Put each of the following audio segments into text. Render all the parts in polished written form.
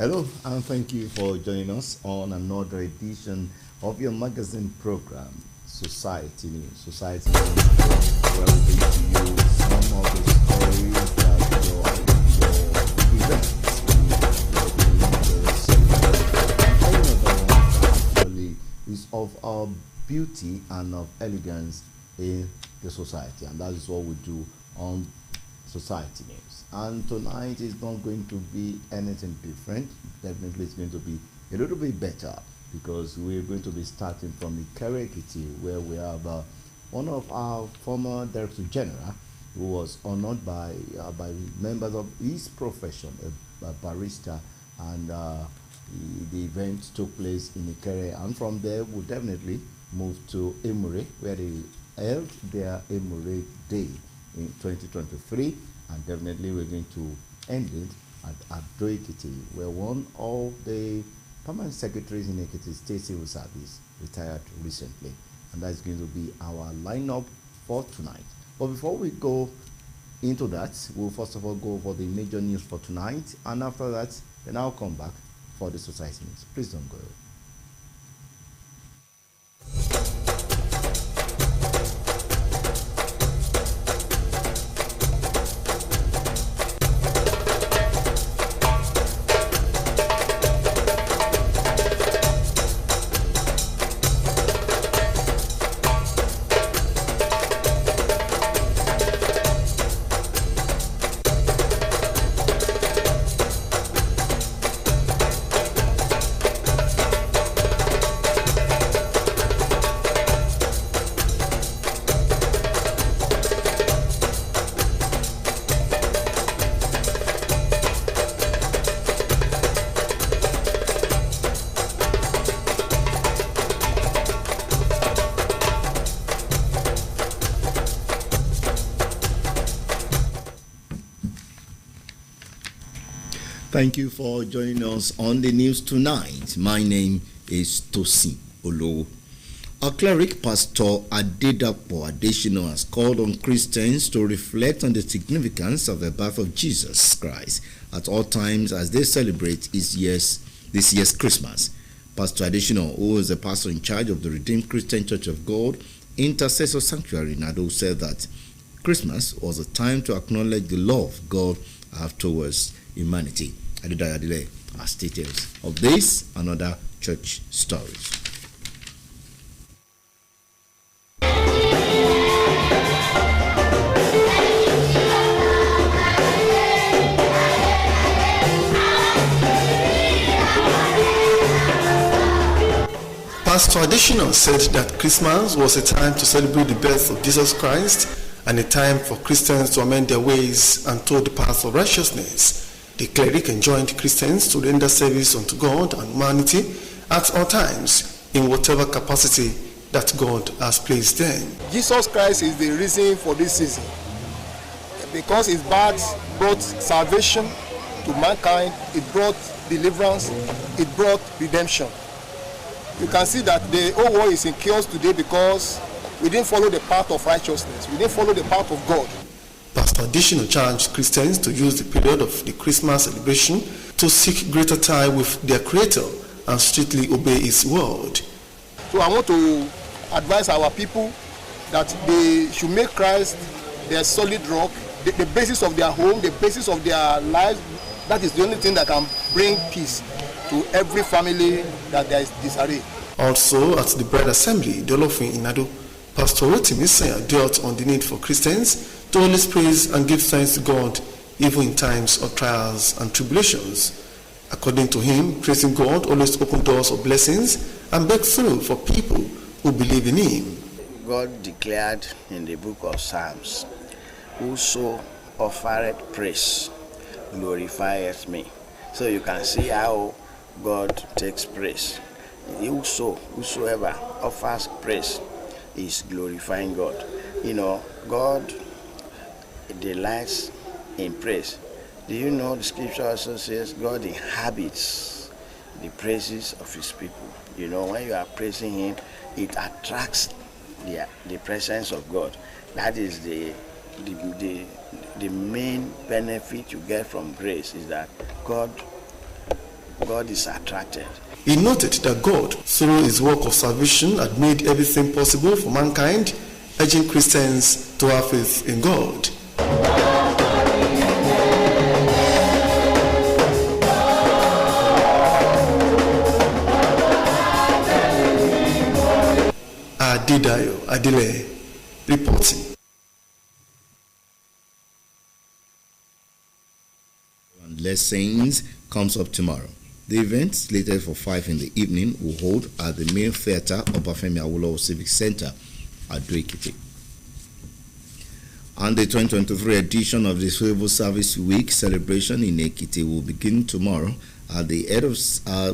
Hello, and thank you for joining us on another edition of your magazine program, Society News. Society News, where we bring to you some of the stories that your events, actually is of our beauty and of elegance in the society, and that is what we do on Society News. And tonight is not going to be anything different. Definitely it's going to be a little bit better, because we're going to be starting from Ikere Ekiti, where we have one of our former Director General who was honored by members of his profession, a barrister, and the event took place in Ikere, and from there we'll definitely move to Emure, where they held their Emure Day in 2023, and definitely we're going to end it at Ado Ekiti, where one of the permanent secretaries in Ekiti State Civil Service retired recently, and that's going to be our lineup for tonight. But before we go into that, we'll first of all go over the major news for tonight, and after that, then I'll come back for the society news. Please don't go. Thank you for joining us on the news tonight. My name is Tosin Olo. Our cleric, Pastor Adedapo Adesina, has called on Christians to reflect on the significance of the birth of Jesus Christ at all times as they celebrate this year's Christmas. Pastor Adesina, who is the pastor in charge of the Redeemed Christian Church of God Intercessor Sanctuary in Ado, said that Christmas was a time to acknowledge the love God has towards humanity. Adedayadile has details of this and other church stories. Pastor Adesina said that Christmas was a time to celebrate the birth of Jesus Christ and a time for Christians to amend their ways and toward the path of righteousness. The cleric enjoined Christians to render service unto God and humanity at all times, in whatever capacity that God has placed them. Jesus Christ is the reason for this season, because his birth brought salvation to mankind, it brought deliverance, it brought redemption. You can see that the whole world is in chaos today because we didn't follow the path of righteousness, we didn't follow the path of God. Pastor Adesina charged Christians to use the period of the Christmas celebration to seek greater tie with their Creator and strictly obey His word. So I want to advise our people that they should make Christ their solid rock, the basis of their home, the basis of their lives. That is the only thing that can bring peace to every family that there is disarray. Also at the Bride Assembly, Dolofin in Ado, Pastor Rotimi Senya dealt on the need for Christians to always praise and give thanks to God even in times of trials and tribulations. According to him, praising God always opens doors of blessings and breakthrough for people who believe in him. God declared in the book of Psalms, "Whoso offereth praise glorifieth me." So you can see how God takes praise. Whosoever offers praise is glorifying God. You know, God delights in praise. Do you know the scripture also says God inhabits the praises of his people? You know, when you are praising him, it attracts the presence of God. That is the main benefit you get from grace, is that God God is attracted. He noted that God, through his work of salvation, had made everything possible for mankind, urging Christians to have faith in God. Adedayo Adile reporting. Lessons comes up tomorrow. The event, slated for 5 in the evening, will hold at the main theatre of Obafemi Awolowo Civic Center at Ado-Ekiti. And the 2023 edition of the Civil Service Week celebration in Ekiti will begin tomorrow at the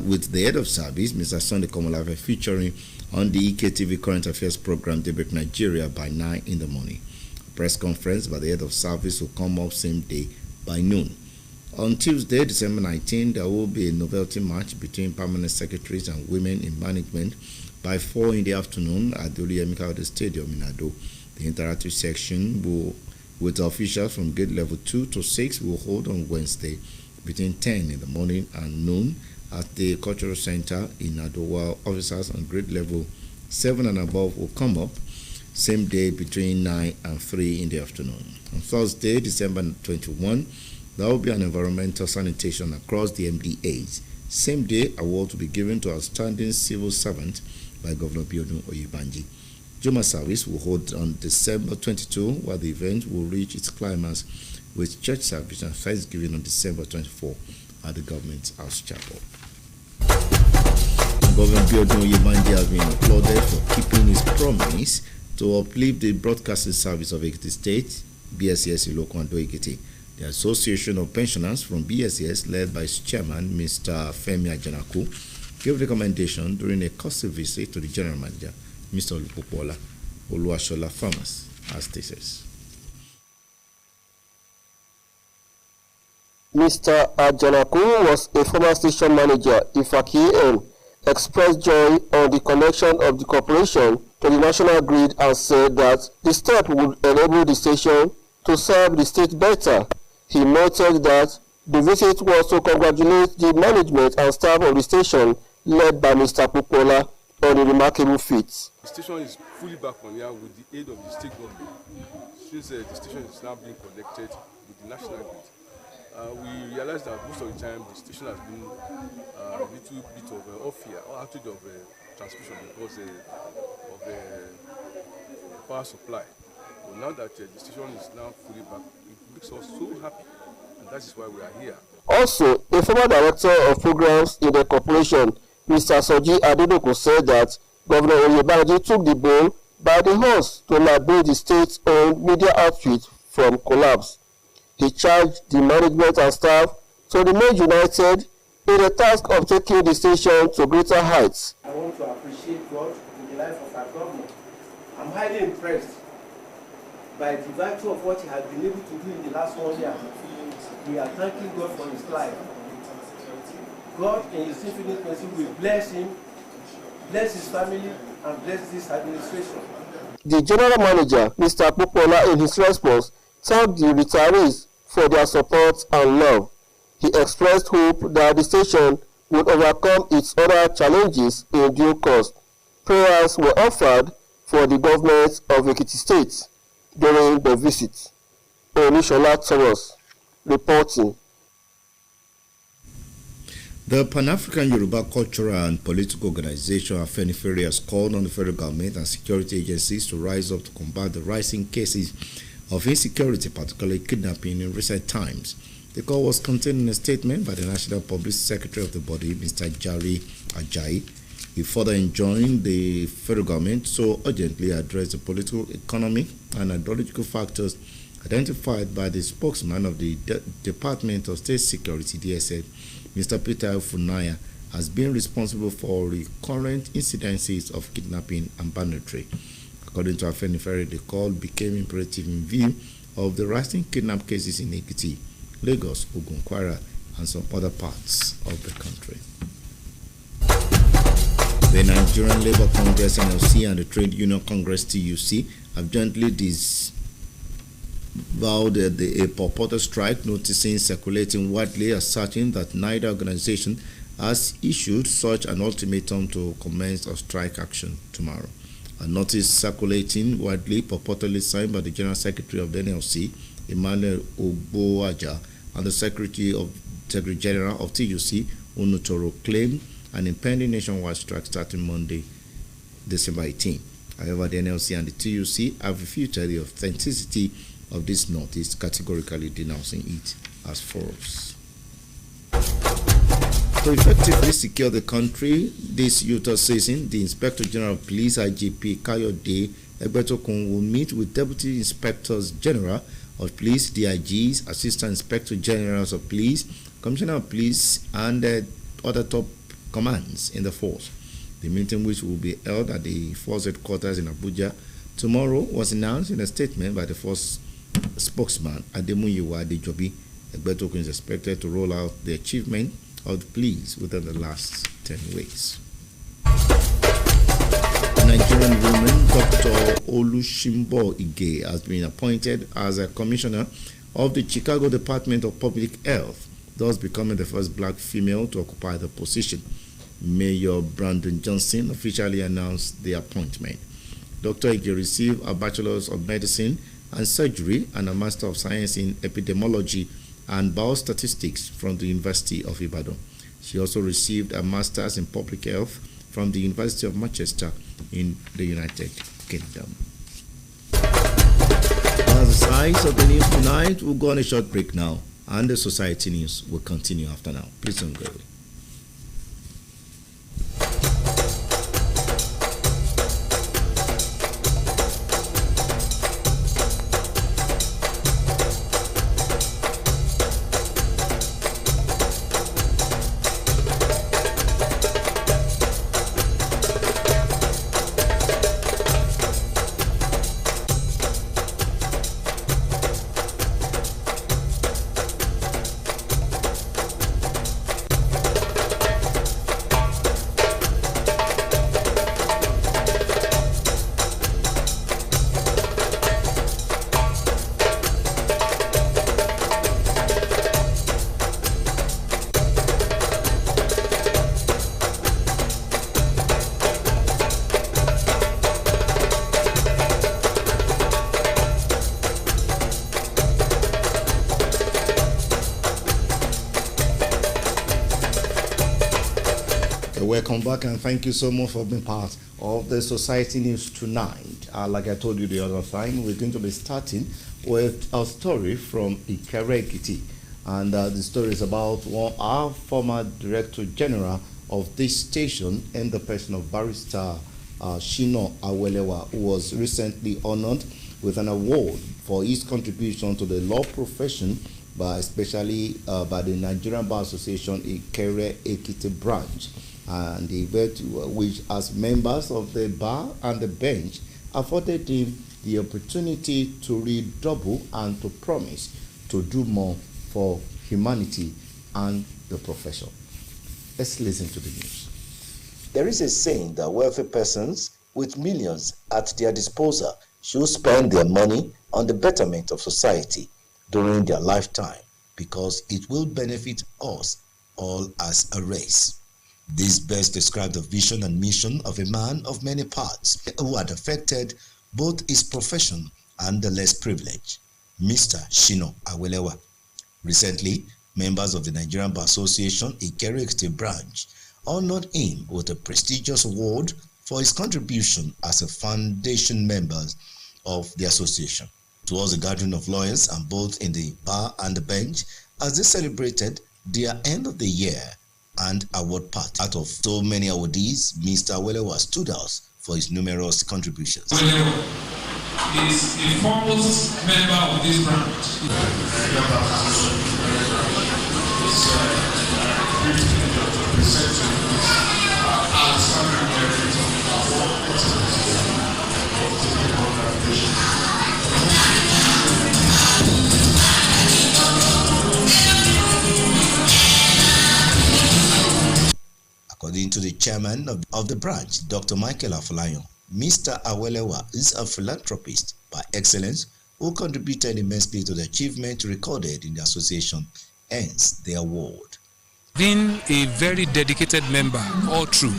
with the head of service, Mr. Sunday Komolafe, featuring on the EKTV Current Affairs program Daybreak Nigeria by 9 in the morning. A press conference by the head of service will come up same day by noon. On Tuesday, December 19, there will be a novelty match between permanent secretaries and women in management by 4 in the afternoon at the Oluyemi Stadium in Ado. The interactive section will, with officials from grade level 2 to 6, will hold on Wednesday between 10 in the morning and noon at the Cultural Center in Ado, while officers on grade level 7 and above will come up same day between 9 and 3 in the afternoon. On Thursday, December 21, there will be an environmental sanitation across the MDAs. Same day, award to be given to outstanding civil servant by Governor Biodun Oyebanji. Juma service will hold on December 22, while the event will reach its climax with church service and Thanksgiving on December 24 at the Government House Chapel. Governor Biodun Oyebanji has been applauded for keeping his promise to uplift the broadcasting service of Ekiti State, BSES Ilokun Ado-Ekiti. The Association of Pensioners from BSES, led by its chairman, Mr. Femi Ajanaku, gave recommendation during a courtesy visit to the general manager, Mr. Olupopola Oluwashola Farmers, as this is. Mr. Ajanaku was a former station manager, Ifaki, expressed joy on the connection of the corporation to the national grid and said that the step would enable the station to serve the state better. He noted that the visit was to congratulate the management and staff of the station led by Mr. Popola on the remarkable feat. The station is fully back on air with the aid of the state government, since the station is now being connected with the national grid. We realized that most of the time the station has been a little bit of off-air or outage of transmission because of the power supply. But now that the station is now fully back, it makes us so happy, and that is why we are here. Also, a former director of programs in the corporation, Mr. Soji Adedoku, said that Governor Oyebanji took the bull by the horse to liberate the state-owned media outfit from collapse. He charged the management and staff to remain united in the task of taking the station to greater heights. I want to appreciate God in the life of our governor. I'm highly impressed by the virtue of what he has been able to do in the last 1 year. We are thanking God for his life. God in his infinite mercy will bless him, bless his family, and bless this administration. The general manager, Mr. Popola, in his response, thanked the retirees for their support and love. He expressed hope that the station would overcome its other challenges in due course. Prayers were offered for the government of Ekiti State during the visit. Onishola Thomas reporting. The Pan-African Yoruba Cultural and Political Organization Afenifere has called on the federal government and security agencies to rise up to combat the rising cases of insecurity, particularly kidnapping, in recent times. The call was contained in a statement by the National Public Secretary of the body, Mr. Jari Ajayi. He further enjoined the federal government to urgently address the political, economic, and ideological factors identified by the spokesman of the Department of State Security, DSS, Mr. Peter Funaya, as being responsible for recurrent incidences of kidnapping and banditry. According to Afenifere, the call became imperative in view of the rising kidnap cases in Ekiti, Lagos, Ogun, Kwara, and some other parts of the country. The Nigerian Labour Congress NLC and the Trade Union Congress TUC have jointly disavowed a purported strike, noticing circulating widely asserting that neither organization has issued such an ultimatum to commence a strike action tomorrow. A notice circulating widely, purportedly signed by the General Secretary of the NLC, Emmanuel Ogboaja, and the Secretary General of TUC, Unutoro, claimed an impending nationwide strike starting Monday, December 18. However, the NLC and the TUC have refuted the authenticity of this notice, categorically denouncing it as false. To effectively secure the country this Utah season, the Inspector General of Police, IGP Kayode Egbetokun, will meet with Deputy Inspectors General of Police, DIGs, Assistant Inspector Generals of Police, Commissioner of Police, and other top commands in the force. The meeting, which will be held at the force headquarters in Abuja tomorrow, was announced in a statement by the force spokesman Ademuyiwa Adejobi. Egbetokun is expected to roll out the achievement of the police within the last 10 weeks. Nigerian woman Dr. Olushimbo Ige has been appointed as a commissioner of the Chicago Department of Public Health, thus becoming the first black female to occupy the position. Mayor Brandon Johnson officially announced the appointment. Dr. Ige received a Bachelor's of Medicine and Surgery and a Master of Science in Epidemiology and Biostatistics from the University of Ibadan. She also received a Master's in Public Health from the University of Manchester in the United Kingdom. As the size of the news tonight, we'll go on a short break now, and the society news will continue after now. Please don't go away. Welcome back, and thank you so much for being part of the Society News tonight. Like I told you the other time, we're going to be starting with a story from Ikere Ekiti, and the story is about our former Director General of this station, and the person of Barrister Shina Awelewa, who was recently honored with an award for his contribution to the law profession, especially by the Nigerian Bar Association Ikere Ekiti branch. And the event, which as members of the bar and the bench afforded him the opportunity to redouble and to promise to do more for humanity and the profession. Let's listen to the news. There is a saying that wealthy persons with millions at their disposal should spend their money on the betterment of society during their lifetime, because it will benefit us all as a race. This best describes the vision and mission of a man of many parts who had affected both his profession and the less privileged, Mr. Shina Awelewa. Recently, members of the Nigerian Bar Association Ikere Ekiti branch honored him with a prestigious award for his contribution as a foundation member of the association. It was a gathering of lawyers and both in the bar and the bench as they celebrated their end of the year and award party. Out of so many awardees, Mr. Awelewa stood out for his numerous contributions. Awelewa is a foremost member of this branch. According to the chairman of the branch, Dr. Michael Afolayan, Mr. Awelewa is a philanthropist by excellence who contributed immensely to the achievement recorded in the association, hence the award. Being a very dedicated member all through.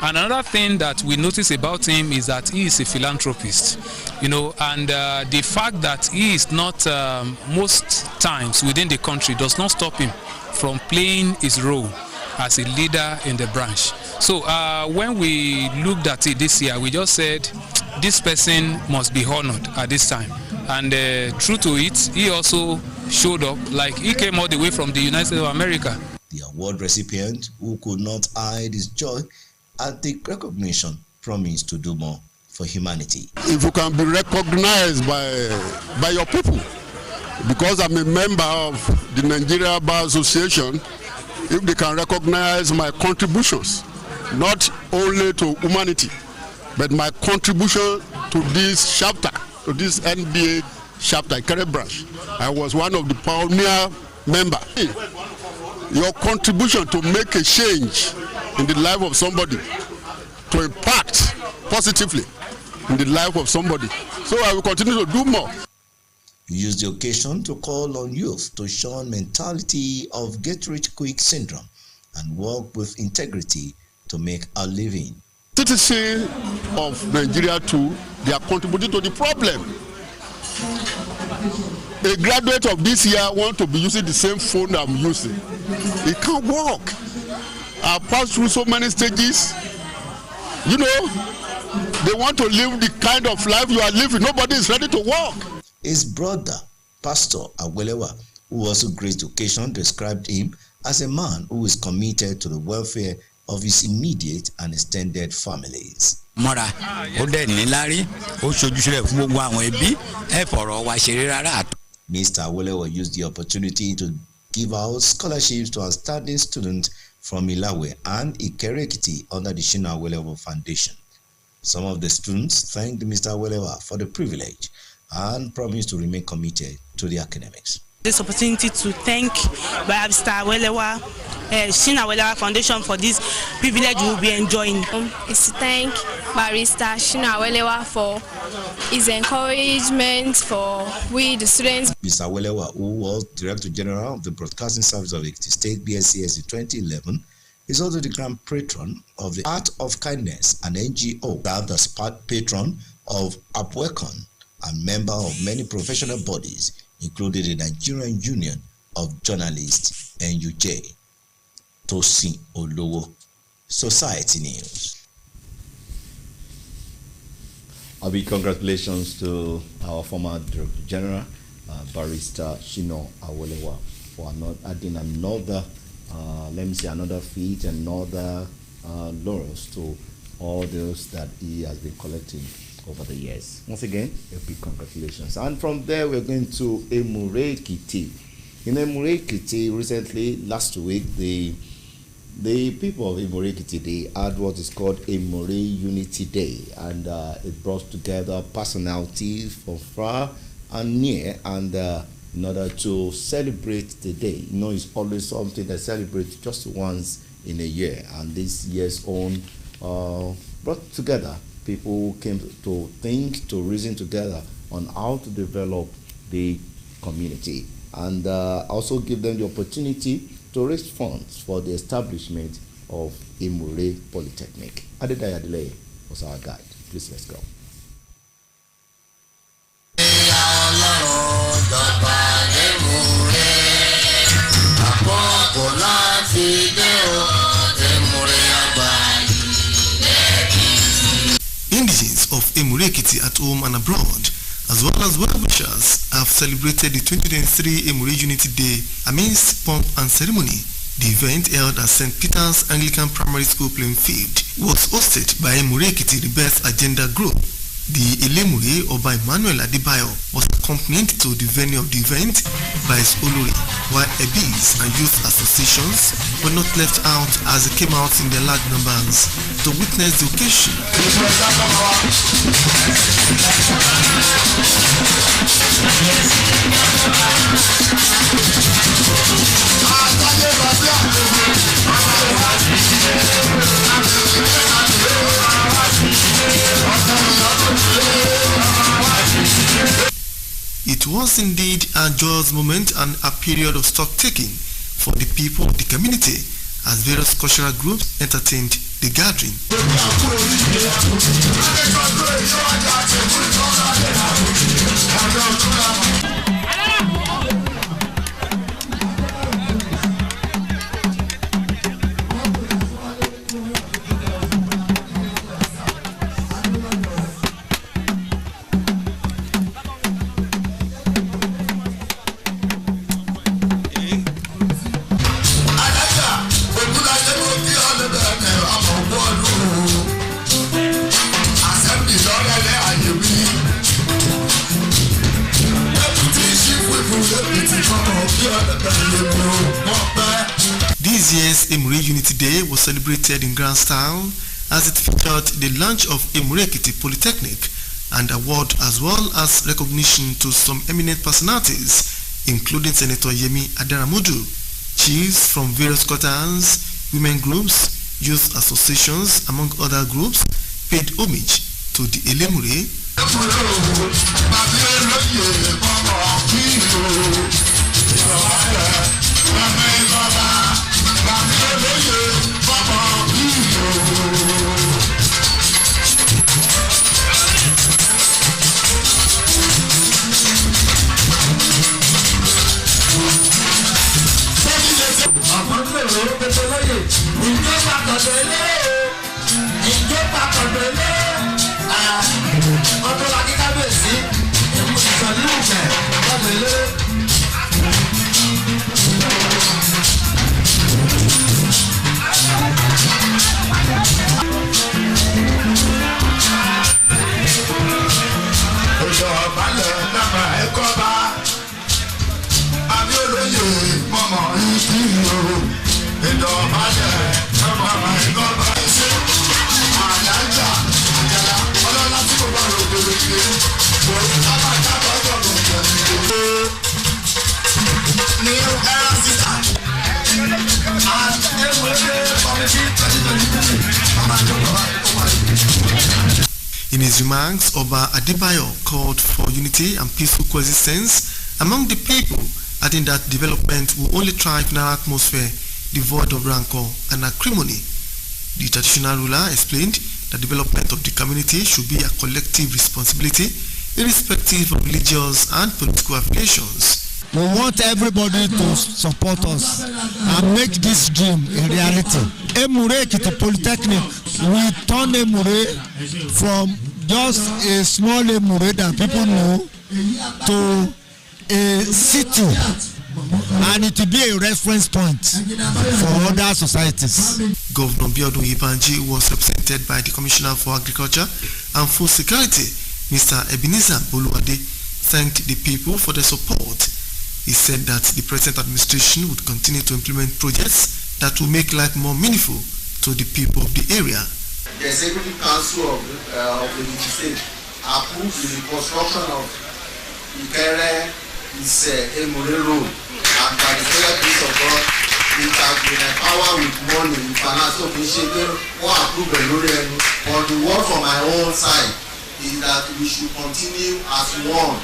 And another thing that we notice about him is that he is a philanthropist, and the fact that he is not most times within the country does not stop him from playing his role as a leader in the branch. So when we looked at it this year, we just said this person must be honored at this time. And true to it, he also showed up, like he came all the way from the United States of America. The award recipient, who could not hide his joy at the recognition, promised to do more for humanity. If you can be recognized by your people, because I'm a member of the Nigeria Bar Association, if they can recognize my contributions, not only to humanity, but my contribution to this chapter, to this NBA chapter, Ikere branch. I was one of the pioneer members. Your contribution to make a change in the life of somebody, to impact positively in the life of somebody. So I will continue to do more. He used the occasion to call on youth to shun mentality of get-rich-quick syndrome and work with integrity to make a living. Citizens of Nigeria too, they are contributing to the problem. A graduate of this year want to be using the same phone I'm using. It can't work. I've passed through so many stages. They want to live the kind of life you are living. Nobody is ready to work. His brother, Pastor Awelewa, who also graced the occasion, described him as a man who is committed to the welfare of his immediate and extended families. Mọ́ra ó dẹ̀ ní lárí ó ṣojúṣe fún gbogbo àwọn ẹbí ẹ fọ̀rọ̀ wa ṣeré rárá. Mr. Awelewa used the opportunity to give out scholarships to outstanding students from Ilawe and Ikere Ekiti under the Shina Awelewa Foundation. Some of the students thanked Mr. Awelewa for the privilege and promised to remain committed to the academics. This opportunity to thank Mr. Awelewa, Shina Awelewa Foundation for this privilege we will be enjoying. Is to thank Barrister Shina Awelewa for his encouragement for we the students. Mr. Awelewa, who was Director General of the Broadcasting Service of Ekiti State BSCS in 2011, is also the Grand Patron of the Art of Kindness, an NGO, served as patron of Apwecon, and member of many professional bodies, including the Nigerian Union of Journalists, NUJ. Tosin Olowo, Society News. A big congratulations to our former Director General, Barrister Shina Awelewa, for adding another, another feat, another laurels to all those that he has been collecting over the years. Once again, a big congratulations. And from there, we're going to Emure Ekiti. In Emure Ekiti, recently, last week, the people of Emure Ekiti, they had what is called Emure Unity Day, and it brought together personalities from far and near, and in order to celebrate the day. It's always something that celebrates just once in a year, and this year's own brought together people who came to think, to reason together on how to develop the community, and also give them the opportunity to raise funds for the establishment of Emure Polytechnic. Adedaya Delay was our guide. Please, let's go. Indigenes of Emure Ekiti at home and abroad, as well as well-wishers, have celebrated the 2023 Emure Unity Day amidst pomp and ceremony. The event, held at St. Peter's Anglican Primary School playing field, was hosted by Emure Ekiti Rebirth Agenda Group. The Elemure Oba Emmanuel Adebayo was accompanied to the venue of the event by his Olori, while EBIs and youth associations were not left out as they came out in their large numbers to witness the occasion. It was indeed a joyous moment and a period of stock taking for the people of the community, as various cultural groups entertained the gathering. This year's Emure Unity Day was celebrated in grand style as it featured the launch of Emure Ekiti Polytechnic and award as well as recognition to some eminent personalities including Senator Yemi Adaramodu. Chiefs from various quarters, women groups, youth associations among other groups paid homage to the Elemure. In his remarks, Oba Adebayo called for unity and peaceful coexistence among the people, adding that development will only thrive in an atmosphere devoid of rancor and acrimony. The traditional ruler explained that development of the community should be a collective responsibility, irrespective of religious and political affiliations. We want everybody to support us and make this dream a reality. Emure Ekiti Polytechnic, we turn Emure from just a small Emure that people know to a city, and it will be a reference point for other societies. Governor Biodun Ibanji was represented by the Commissioner for Agriculture and Food Security, Mr. Ebenezer Boluwade, thanked the people for their support. He said that the present administration would continue to implement projects that will make life more meaningful to the people of the area. The Executive Council of the State approved the reconstruction of Ikere Emure Road, and by the grace of God, it has been empowered with money in financial initiative or approval. But the word from my own side is that we should continue as one.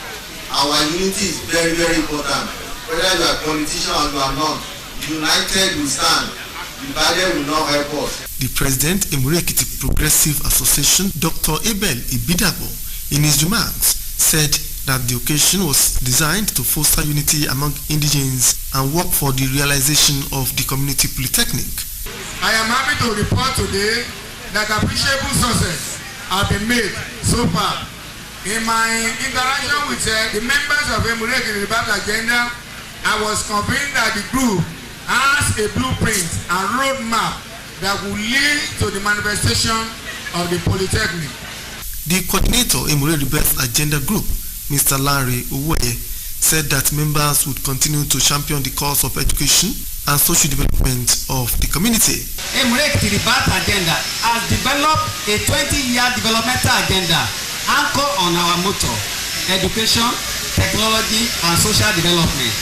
Our unity is very, very important. Whether you are a politician or you are not, united we stand. Divided will not help us. The President, Emure Ekiti Progressive Association, Dr. Abel Ibidabo, in his remarks, said that the occasion was designed to foster unity among indigenes and work for the realization of the community polytechnic. I am happy to report today that appreciable success have been made so far. In my interaction with the members of Emure Ekiti Agenda, I was convinced that the group has a blueprint and roadmap that will lead to the manifestation of the Polytechnic. The coordinator, Emure Agenda Group, Mr. Larry Uwe, said that members would continue to champion the cause of education and social development of the community. Emure Ekiti Agenda has developed a 20-year developmental agenda anchored on our motto, education, technology, and social development.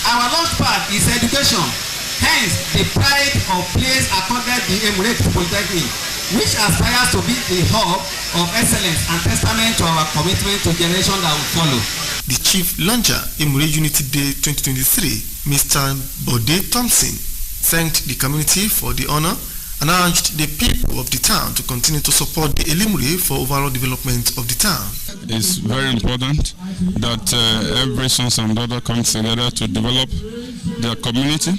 Our launch pad is education. Hence, the pride of place accorded the Emure Ekiti Polytechnic, which aspires to be the hub of excellence and testament to our commitment to generation that will follow. The chief launcher, Emure Unity Day 2023, Mr. Bode Thompson, thanked the community for the honor and urged the people of the town to continue to support the Elimure for overall development of the town. It's very important that every sons and daughter comes together to develop their community.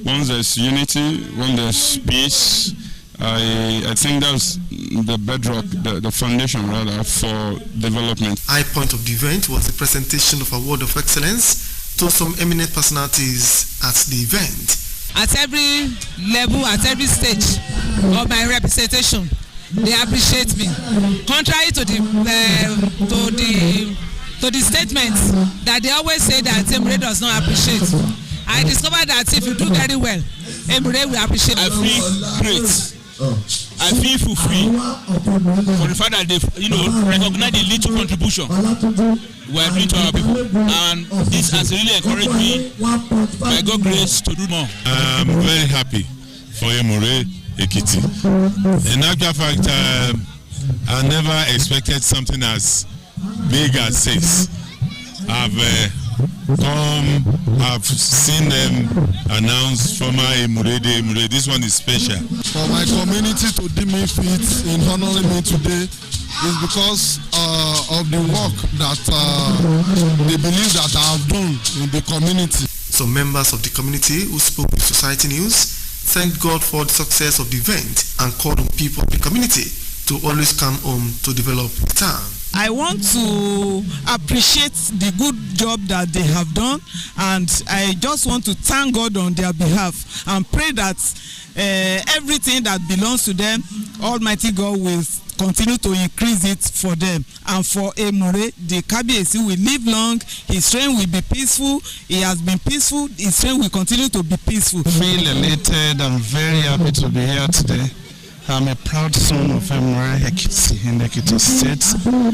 Once there's unity, when there's peace, I think that's the bedrock, the foundation rather, for development. High point of the event was the presentation of Award of Excellence to some eminent personalities at the event. At every level, at every stage of my representation, they appreciate me. Contrary to the statements that they always say that Emure does not appreciate, I discovered that if you do very well, Emure will appreciate. I feel great. I feel fulfilled for the fact that they, recognize the little contribution we are doing to our people, and this has really encouraged me, by God's grace, to do more. I'm very happy for Emure Ekiti. In actual fact, I never expected something as big as this. I've seen them announce former Emure Day. This one is special. For my community to deem me fit in honoring me today is because of the work that they believe that I have done in the community. Some members of the community who spoke with Society News thanked God for the success of the event and called on people of the community to always come home to develop the town. I want to appreciate the good job that they have done, and I just want to thank God on their behalf and pray that everything that belongs to them, Almighty God will continue to increase it for them. And for Emure, the Kabiyesi will live long, his reign will be peaceful, he has been peaceful, his reign will continue to be peaceful. I feel elated and very happy to be here today. I'm a proud son of Emure Ekiti in Ekiti State,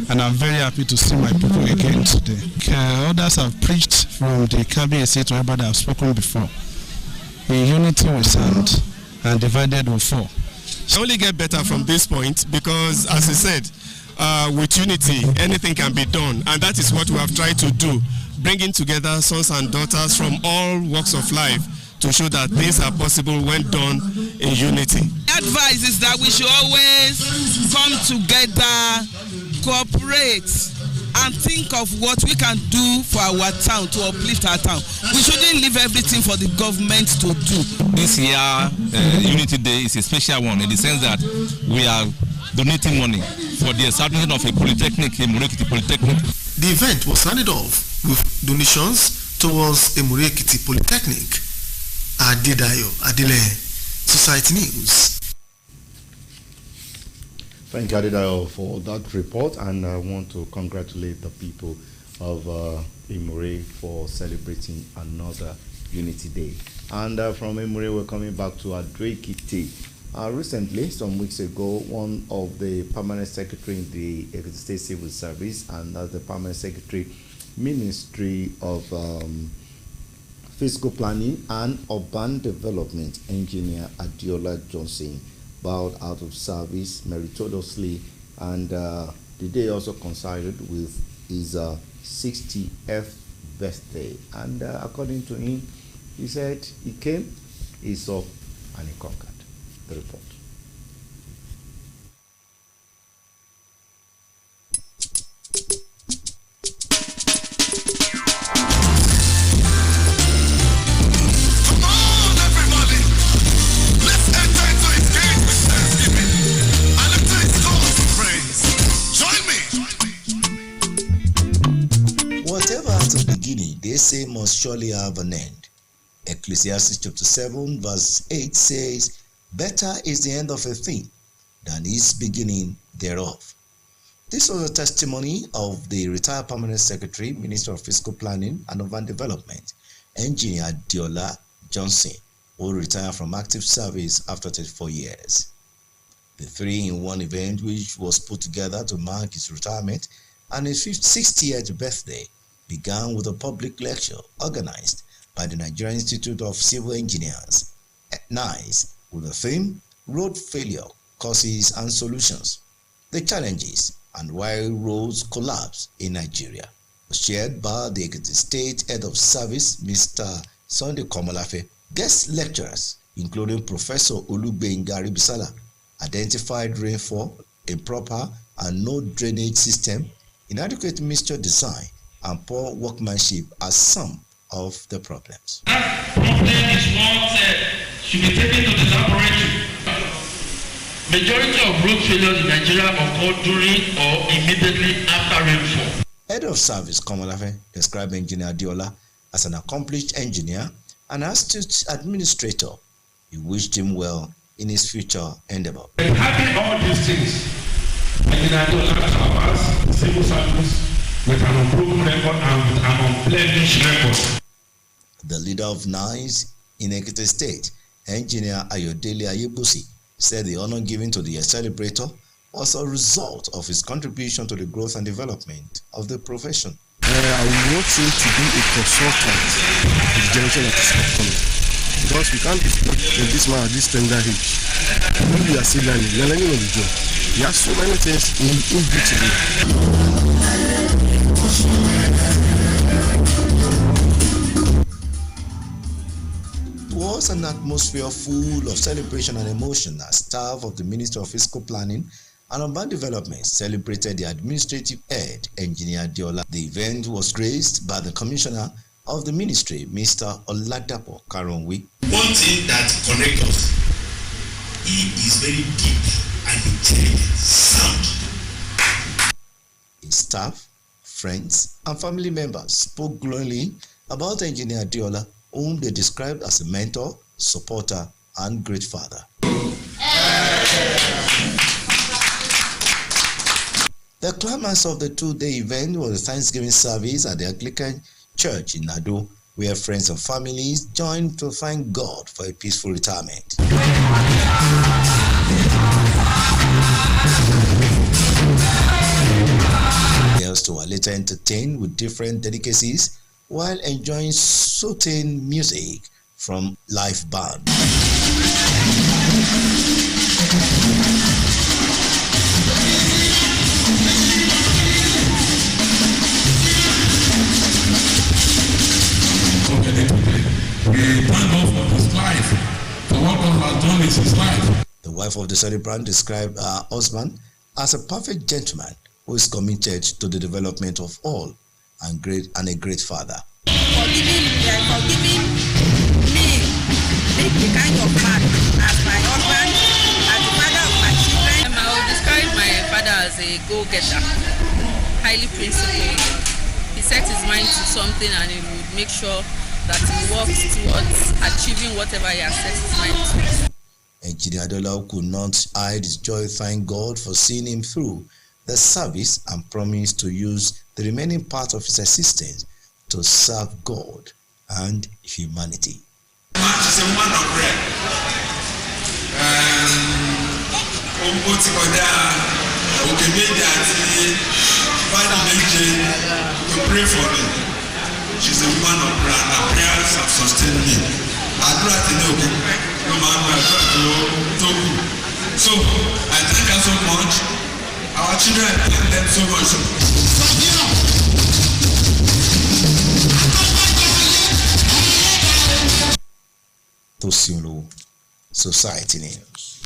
and I'm very happy to see my people again today. Others have preached from the Kabiyesi to everybody I've spoken before. In unity we stand, and divided we fall. I only get better from this point because, as I said, with unity, anything can be done, and that is what we have tried to do, bringing together sons and daughters from all walks of life to show that things are possible when done in unity. Advice is that we should always come together, cooperate, and think of what we can do for our town to uplift our town. We shouldn't leave everything for the government to do. This year, Unity Day is a special one in the sense that we are donating money for the establishment of a polytechnic, Emure Ekiti Polytechnic. The event was handed off with donations towards Emure Ekiti Polytechnic. Adedayo Adile, Society News. Thank you, Adedayo, for that report, and I want to congratulate the people of Emure for celebrating another Unity Day. And from Emure, we're coming back to Ado-Ekiti. Recently, some weeks ago, one of the permanent secretary in the Ekiti State Civil Service and the permanent secretary, Ministry of Fiscal Planning and Urban Development, Engineer Adiola Johnson, bowed out of service meritoriously, and the day also coincided with his 60th birthday. And according to him, he said he came, he saw, and he conquered. The report. They say must surely have an end. Ecclesiastes chapter 7 verse 8 says, better is the end of a thing than its beginning thereof. This was a testimony of the retired permanent secretary, Minister of Fiscal Planning and Urban Development, Engineer Adiola Johnson, who retired from active service after 34 years. The 3-in-1 event, which was put together to mark his retirement and his 60th birthday, began with a public lecture organized by the Nigerian Institute of Civil Engineers, NICE, with the theme Road Failure, Causes and Solutions, the Challenges and Why Roads Collapse in Nigeria, was chaired by the Ekiti State Head of Service, Mr. Sunday Komolafe. Guest lecturers including Professor Olugbenga Aribisala, identified rainfall, improper and no drainage system, inadequate mixture design, and poor workmanship as some of the problems. That problem is what should be taken to the laboratory. Majority of road failures in Nigeria occur during or immediately after rainfall. Head of Service Komolafe described Engineer Diola as an accomplished engineer and astute administrator. He wished him well in his future endeavor. Having all these things, Engineer Diola serves the civil service with an unbroken record and with an unblemished record. The leader of NICE in Ekiti State, Engineer Ayodele Ayebusi, said the honor given to the celebrator was a result of his contribution to the growth and development of the profession. I want him to be a consultant to the generation that is upcoming. Because we can't expect this man at this tender age. When we are still learning, we are learning on the job. He has so many things in It was an atmosphere full of celebration and emotion as staff of the Ministry of Fiscal Planning and Urban Development celebrated the administrative head, Engineer Diola. The event was graced by the Commissioner of the Ministry, Mr. Oladapo Karonwi. One thing that connects us, he is very deep and intelligent, sound. His staff, friends, and family members spoke glowingly about Engineer Diola, whom they described as a mentor, supporter, and great father. The climax of the two-day event was a Thanksgiving service at the Anglican Church in Nado, where friends and families joined to thank God for a peaceful retirement. Guests were later entertained with different delicacies while enjoying soothing music from live band. We thank God for his life, for what God has done in his life. The wife of the celebrant described her husband as a perfect gentleman who is committed to the development of all and a great father. For giving me the kind of man as my husband, as the father of my children. I would describe my father as a go-getter, highly principled. He set his mind to something and he would make sure that he works towards achieving whatever he has set his mind to. Engineer Diola could not hide his joy, thank God for seeing him through the service and promised to use the remaining part of his existence to serve God and humanity. March is a man of bread. To pray for me. She's a woman of prayer and her prayers have sustained me. So I thank her so much. Our children thank them so much. Tosilo Society News.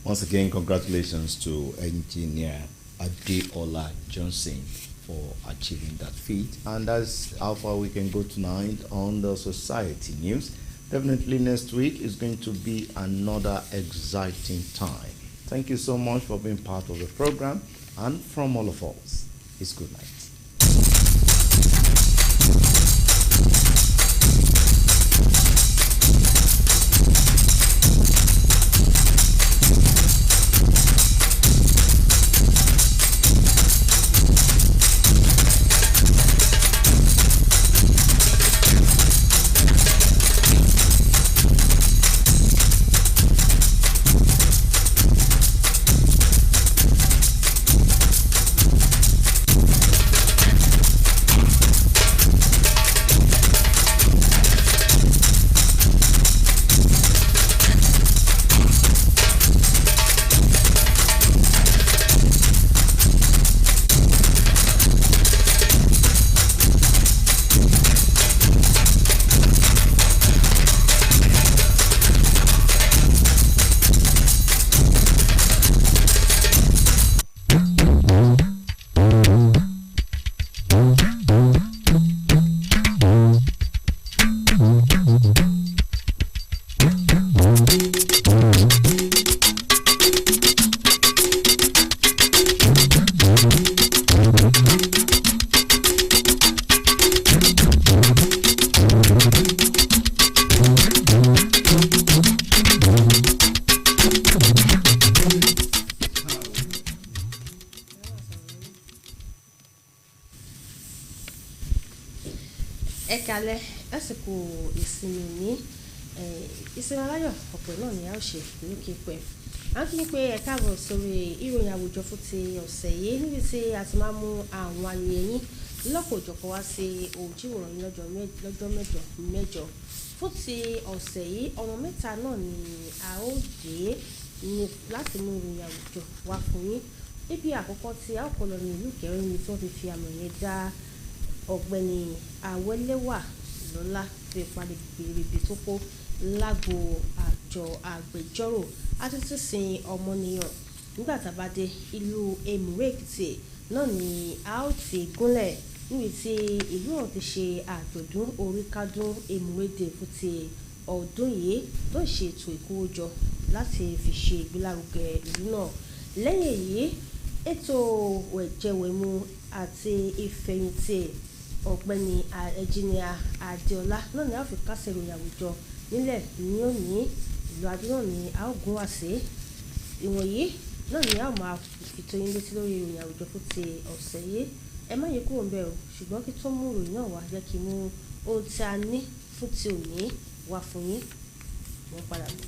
Once again, congratulations to Engineer Adeola Johnson for achieving that feat. And that's how far we can go tonight on the Society News. Definitely next week is going to be another exciting time. Thank you so much for being part of the program, and from all of us, it's good night. ẹ kalẹ̀ lásìkò ìsinmi ní ìsinmi aláyọ̀ ọ̀pọ̀ náà ni a ó ṣe ní kípẹ́ a ń kí pé ẹ káàbọ̀ sórí ìròyìn àwùjọ fún ti ọ̀sẹ̀ yìí níbi tí a ti máa mú àwọn ayẹyẹ yín lọ́pọ̀ ìjọpọ̀ wá sí òjìwòrán lọ́jọ́ mẹ́jọ fún ti ọ̀sẹ̀ yìí ọ̀nà mẹ́ta náà ni a ó dé láti mú ìròyìn àwùjọ wá fún yín níbi àkọ́kọ́ tí a ó kọ́ lọ ní ìlú Ìkẹrẹ́ ní tí wọ́n ti fi àmọ̀ yẹn dá ọ̀gbẹ́ni Awẹ́lẹ́wà lọ́lá tó ìpàdé gbèrègbè tó kó lágbo àjọ agbẹjọ́rò àti sísìn ọmọnìyàn nígbà tá a bá dé ìlú Èmùrè Èkìtì náà ni a ó ti gúnlẹ̀ níbi tí ìlú náà ti ṣe àjọ̀dún oríkádún Èmùrè Day fún ti ọdún yìí tó ń ṣe ètò ìkówójọ láti fi ṣe ìgbélárugẹ ìlú náà lẹ́yìn èyí ètò wẹ̀jẹwẹ̀mu àti ìfẹ̀yìntì ọ̀gbẹ́ni ẹnjìníà Adéọlá náà ni a fi kásẹ̀ ìròyìn àwùjọ nílẹ̀ ní òní ìlú Adó náà ni a ó gún wá sí ìwọ̀nyí náà ni a ó máa fi tó yín létí lórí ìròyìn àwùjọ fún ti ọ̀sẹ̀ yìí ẹ má yẹ kúrò ń bẹ̀ o ṣùgbọ́n kí tó mú ìròyìn náà wá jẹ́ kí mú ohun tí a ní fún ti òní wá fún yín wọ́n padà bọ̀.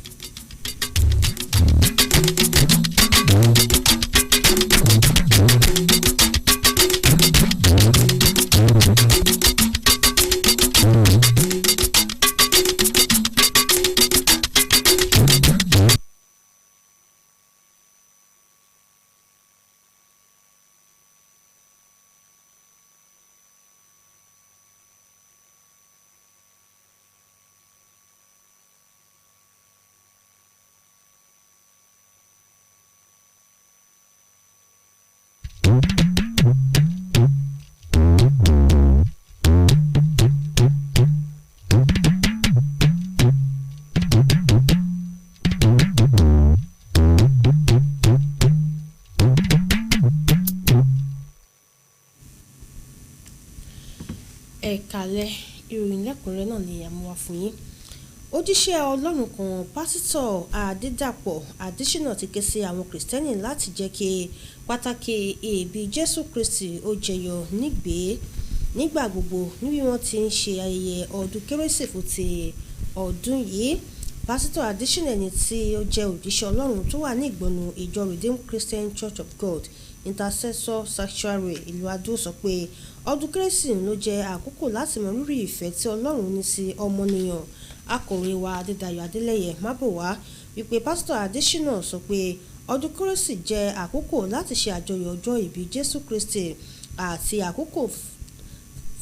Ẹ̀kálẹ̀ ìròyìn lẹ́kùnrẹ́rẹ́ náà ni a mú wá fún yín. Òjíṣẹ́ Ọlọ́run kan pásítọ̀ Adédàpọ̀ Adésínà ti ké sí àwọn Kìrìsìtẹ́nì láti jẹ́ kí pàtàkì ìbí Jésù Kristi ó jẹyọ nígbà gbogbo níbi wọ́n ti ń ṣe ayẹyẹ ọdún Kérésì fún ti ọdún yìí. Pásítọ̀ Adésínà ẹni tí ó jẹ́ òjíṣẹ́ Ọlọ́run tó wà ní ìgbọ̀nù ìjọ Redeemed Christian Church of God Intercessor Sanctuary ìlú Adó sọ pé ọdún Kérésì ló jẹ́ àkókò láti mọ rírì ìfẹ́ tí Ọlọ́run ní sí ọmọnìyàn. Akọ̀wé wa Adédayọ̀ Adélẹ́yẹ Mábọ̀wá wípé pásítọ̀ Adésínà sọ pé ọdún Kérésì jẹ́ àkókò láti ṣe àjọyọ̀ ọjọ́ ìbí Jésù Kristi àti àkókò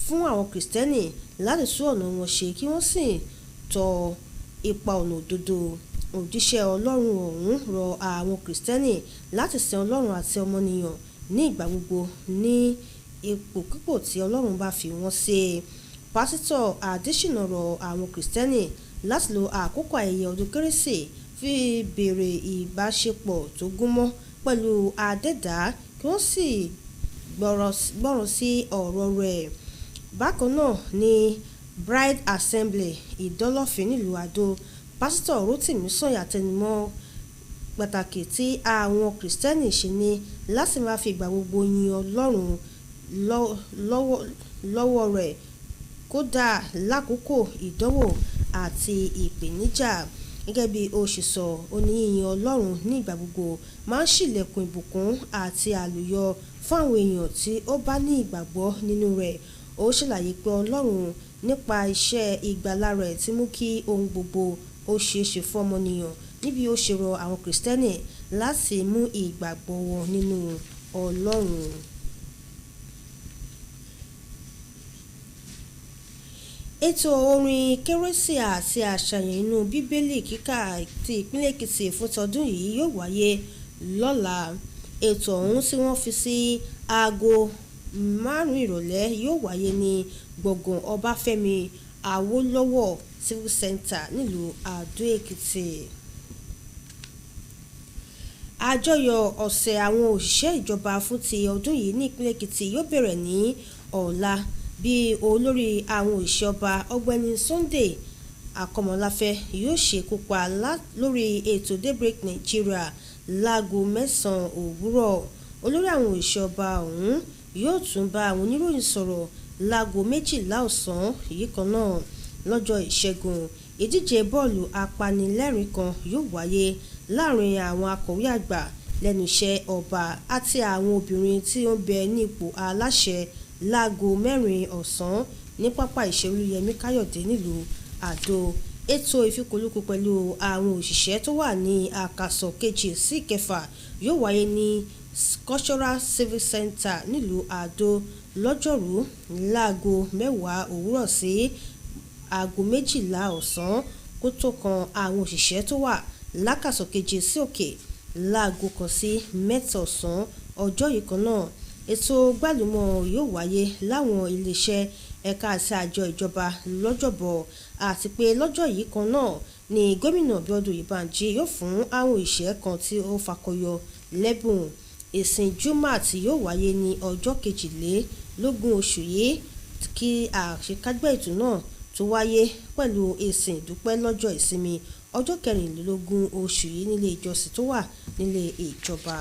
fún àwọn Kìrìsìtẹ́nì láti tún ọ̀nà wọn ṣe kí wọ́n sì tọ ipa ọ̀nà òdodo. Òjíṣẹ́ Ọlọ́run ọ̀hún rọ àwọn Kìrìsìtẹ́nì láti sin Ọlọ́run àti ọmọnìyàn ní ìgbà gbogbo ní ipòkípò tí Ọlọ́run bá fi wọ́n sí. Pásítọ̀ Adésínà rọ àwọn Kìrìsìtẹ́nì láti lo àkókò ayẹyẹ ọdún Kérésì fi bèrè ìbáṣepọ̀ tó gúnmọ́ pẹ̀lú Adẹ́dàá kí wọ́n sì gbọ́ràn sí ọ̀rọ̀ rẹ̀. Bákan náà ní Bride Assembly Ìdọ́lọ́fin nílùú Adó pásítọ̀ Rótìmí Sànyà tẹnumọ́ pàtàkì tí àwọn Kìrìsìtẹ́nì ṣe ní láti máa fi ìgbà gbogbo yin Ọlọ́run lọ́wọ́ rẹ̀ kódà lákòókò ìdánwò àti ìpèníjà. Gẹ́gẹ́ bí ó ṣe sọ oníyìn Ọlọ́run ní ìgbà gbogbo máa ń ṣílẹ̀kùn ìbùkún àti àlùyọ fún àwọn èèyàn tí ó bá ní ìgbàgbọ́ nínú rẹ̀. Ó ṣàlàyé pé Ọlọ́run nípa iṣẹ́ ìgbàlà rẹ̀ ti mú kí ohun gbogbo ó ṣeé ṣe fún ọmọnìyàn níbi ó ṣe rọ àwọn Kìrìsìtẹ́nì láti mú ìgbàgbọ́ wọn nínú Ọlọ́run. Ètò orin Kérésì àti àṣàyàn inú Bíbélì kíkà ti ìpínlẹ̀ Èkìtì fún tọdún yìí yóò wáyé lọ́la. Ètò ọ̀hún tí wọ́n fi sí aago 5 ìrọ̀lẹ́ yóò wáyé ní gbọ̀ngàn Ọbáfẹ́mi Awólọ́wọ̀ Civic Center nílùú Adó Èkìtì. Àjọyọ̀ ọ̀sẹ̀ àwọn òṣìṣẹ́ ìjọba fún ti ọdún yìí ní ìpínlẹ̀ Èkìtì yóò bẹ̀rẹ̀ ní ọ̀la bí olórí àwọn òṣìṣẹ́ ọba ọ̀gbẹ́ni Sunday Akọmọláfẹ́ yóò ṣe kópa lórí ètò Daybreak Nigeria láago 9 òwúrọ̀. Olórí àwọn òṣìṣẹ́ ọba ọ̀hún yóò tún bá àwọn oníròyìn sọ̀rọ̀ láago 12 ọ̀sán yìí kan náà. Lọ́jọ́ ìṣẹ́gun ìdíje bọ́ọ̀lù apanilẹ́rìn kan yóò wáyé láàrin àwọn akọ̀wé àgbà lẹ́nu iṣẹ́ ọba àti àwọn obìnrin tí ó ń bẹ ní ipò aláṣẹ láago 4 ọ̀sán ní pápá ìṣeré Yẹmí Káyọ̀dé nílùú Àdó. Ètò ìfikùnlukùn pẹ̀lú àwọn òṣìṣẹ́ tó wà ní àkàsọ̀ kejì sí kẹfà yóò wáyé ní Cultural Civic Center nílùú Àdó lọ́jọ́rú láago 10 òwúrọ̀ sí aago 12 ọ̀sán kó tó kan àwọn òṣìṣẹ́ tó wà lákàsọ̀ kejì sí òkè láago 1 sí 3 ọ̀sán ọjọ́ yìí kan náà. Ètò gbálùmọ̀ yóò wáyé láwọn iléeṣẹ́ ẹ̀ka àti àjọ ìjọba lọ́jọ́bọ̀ àti pé lọ́jọ́ yìí kan náà ni gómìnà Bíọ́dún Ìbànjí yóò fún àwọn òṣìṣẹ́ kan tí ó fakọyọ lẹ́bùn. Ìsìn Júmà tí yóò wáyé ní ọjọ́ 22 oṣù yìí kí àṣekágbá ètò náà tó wáyé pẹ̀lú ìsìn ìdúpẹ́ lọ́jọ́ ìsinmi ọjọ́ 24 oṣù yìí nílé ìjọsìn tó wà nílé ìjọba.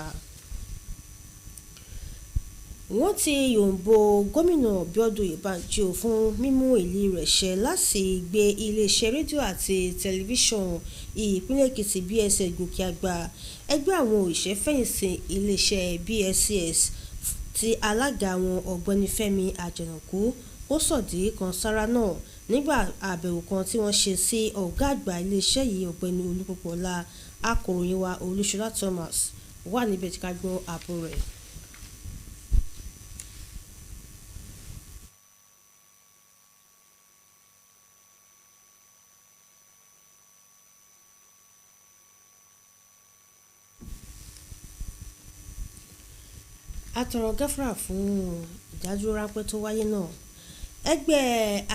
Wọ́n ti yòǹbo gómìnà Bíọ́dún Ìbànjí fún mímú ìlérí rẹ̀ ṣẹ láti gbé iléeṣẹ́ rédíò àti tẹlifíṣàn ìpínlẹ̀ Èkìtì BSS gòkè àgbà. Ẹgbẹ́ àwọn òṣìṣẹ́ fẹ̀yìntì iléeṣẹ́ BSS tí alága wọn ọ̀gbẹ́ni Fẹ́mi Àjànàkú ó sọ̀dí kan sára náà nígbà àbẹ̀wò kan tí wọ́n ṣe sí ọ̀gá àgbà iléeṣẹ́ yìí ọ̀gbẹ́ni Olúpọ̀pọ̀lá. Akọ̀ròyìn wa Olúṣọlá Thomas wà níbẹ̀ tí ká gbọ́ àbọ̀ rẹ̀. Atọrọ gáfárà fún ìdádúró ráńpẹ́ tó wáyé náà. Ẹgbẹ́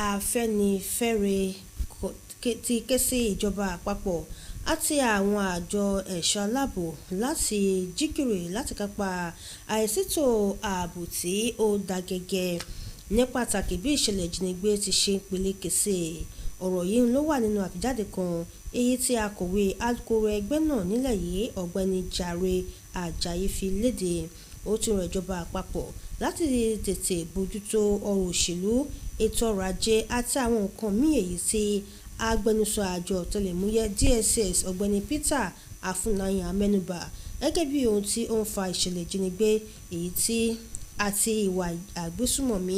Afẹ́nifẹ́re ti ké sí ìjọba àpapọ̀ àti àwọn àjọ ẹ̀ṣọ́ aláàbò láti jígìrì láti kápá àìsètò ààbò tí ó dágẹ́gẹ́ ní pàtàkì bí ìṣẹ̀lẹ̀ ìjínigbé ti ṣe ń peléke sí. Ọ̀rọ̀ yìí ló wà nínú àtẹ̀jáde kan èyí tí akọ̀wé alukoro ẹgbẹ́ náà nílẹ̀ yìí ọ̀gbẹ́ni Jàre Àjàyí fi léde. Ó tún rọ ìjọba àpapọ̀ láti tètè bójútó ọ̀rọ̀ òṣèlú, ètò ọrọ̀ ajé àti àwọn nǹkan míì èyí tí agbẹnusọ àjọ ọ̀tẹlẹ̀múyẹ́ DSS ọ̀gbẹ́ni Peter Afunnayan mẹ́nubà gẹ́gẹ́ bí ohun tí ó ń fa ìṣẹ̀lẹ̀ ìjínigbé èyí tí àti ìwà àgbésùmọ̀mí.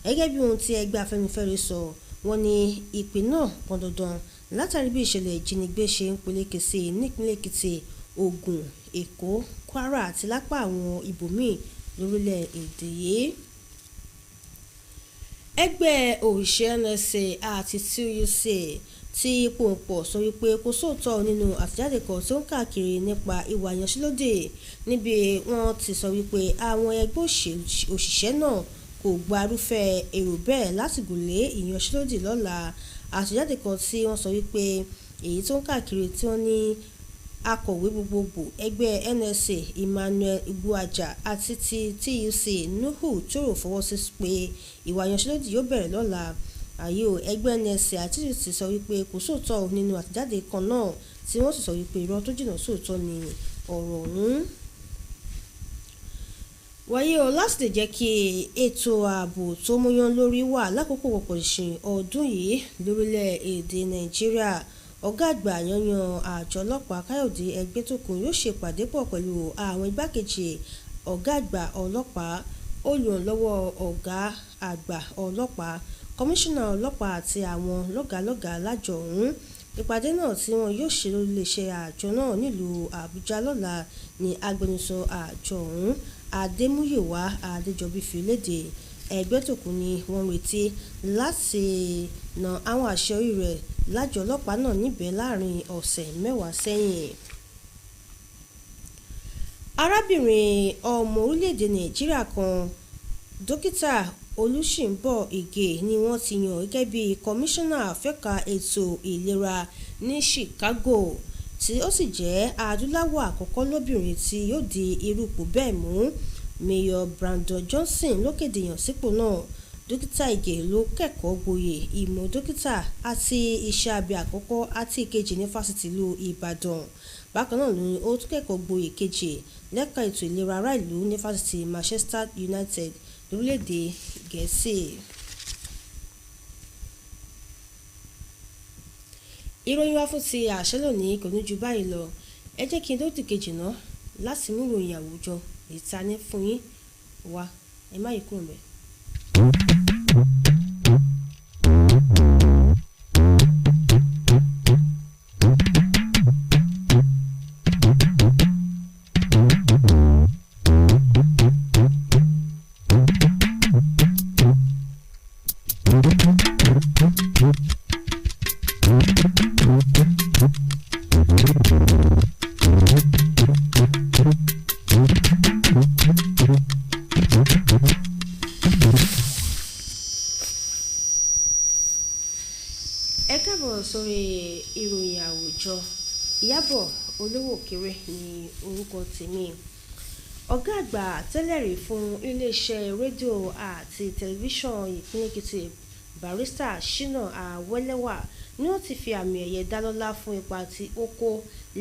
Gẹ́gẹ́ bí ohun tí ẹgbẹ́ Afẹ́nifẹ́re sọ, wọ́n ní ìpè náà pọn dandan látàrí bí ìṣẹ̀lẹ̀ ìjínigbé ṣe ń peléke sí nípínlẹ̀ Èkìtì, Ògùn, Èkó, Kwara àti lápá àwọn ibòmíì lórílẹ̀-èdè yìí. Ẹgbẹ́ òṣìṣẹ́ NSA àti TUC tí pòǹpọ̀ sọ wípé kò sóòótọ́ nínú àtẹ̀jáde kan tó ń káàkiri nípa ìwà ìyanṣẹ́lódì níbi wọ́n ti sọ wípé àwọn ẹgbẹ́ òṣìṣẹ́ náà kò gba irúfẹ́ èrò bẹ́ẹ̀ láti gùnlé ìyanṣẹ́lódì lọ́la. Àtẹ̀jáde kan tí wọ́n sọ wípé èyí tó ń káàkiri tí wọ́n ní akọ̀wé gbogbogbò ẹgbẹ́ NSA Emmanuel Igboaja àti ti TUC Nuhu Toro fọwọ́ sí pé ìwà ìyanṣẹ́lódì yóò bẹ̀rẹ̀ lọ́la. Àyè ẹgbẹ́ NSA àti TUC sọ wípé kò sóòótọ́ nínú àtẹ̀jáde kan náà tí wọ́n sì sọ wípé irọ́ tó jìnnà sóòótọ́ ni ọ̀rọ̀ ọ̀hún. Wáyé o láti lè jẹ́ kí ètò ààbò tó múyán lórí wà lákòókò pọ̀pọ̀ ìsìn ọdún yìí lórílẹ̀-èdè Nàìjíríà. Ọ̀gá àgbà yanyan àjọ ọlọ́pàá Káyọ̀dé Ẹgbẹ́tókun yóò ṣèpàdé pọ̀ pẹ̀lú àwọn igbákejì ọ̀gá àgbà ọlọ́pàá, olùrànlọ́wọ́ ọ̀gá àgbà ọlọ́pàá, kọmíṣánná ọlọ́pàá àti àwọn lọ́gàálọ́gàá lájọ ọ̀hún. Ìpàdé náà tí wọn yóò ṣe lóríléeṣẹ́ àjọ náà nílùú Àbújá lọ́la ní agbẹnusọ àjọ ọ̀hún Adémúyìwá Adéjọbí fi léde. Ẹgbẹ́tókun ni wọ́n retí láti na àwọn àṣeyọrí rẹ̀ lájọ ọlọ́pàá náà níbẹ̀ láàrin ọ̀sẹ̀ mẹ́wàá sẹ́yìn. Arábìnrin ọmọ orílẹ̀-èdè Nàìjíríà kan, Dókítà Olúṣìńbọ̀ Ìgè ni wọ́n ti yàn gẹ́gẹ́ bí kọmíṣánná fẹ́ka ètò ìlera ní Chicago, tí ó sì jẹ́ adúláwọ̀ àkọ́kọ́ lóbìnrin tí yóò di irú ipò bẹ́ẹ̀ mú. Mayor Brandon Johnson ló kéde yàn sípò náà. Dókítà Ìgè ló kẹ́kọ̀ọ́ gboyè ìmọ̀ dókítà àti iṣẹ́ abẹ àkọ́kọ́ àti ìkejì ní fásitì ìlú Ìbàdàn. Bákan náà ni ó tún kẹ́kọ̀ọ́ gboyè kejì lẹ́ka ètò ìlera ará ìlú ní fásitì Manchester United lórílẹ̀-èdè Gẹ̀ẹ́sì. Ìròyìn wa fún ti àṣẹ lónìí kò ní ju báyìí lọ. Ẹ jẹ́ kí n lódì kejì náà láti mú ìròyìn àwùjọ ìtaní fún yín wá. Ẹ má yí kúrò mẹ́. Ẹ káàbọ̀ sórí ìròyìn àwùjọ. Ìyábọ̀ Olówó Kéré ní orúkọ tèmi. Ọ̀gá àgbà tẹ́lẹ̀rí fún iléeṣẹ́ rédíò àti tẹlifíṣàn ìpínlẹ̀ Èkìtì Barrister Shina Awelewa ni ó ti fi àmì ẹ̀yẹ dálọ́lá fún ipa tí ó kó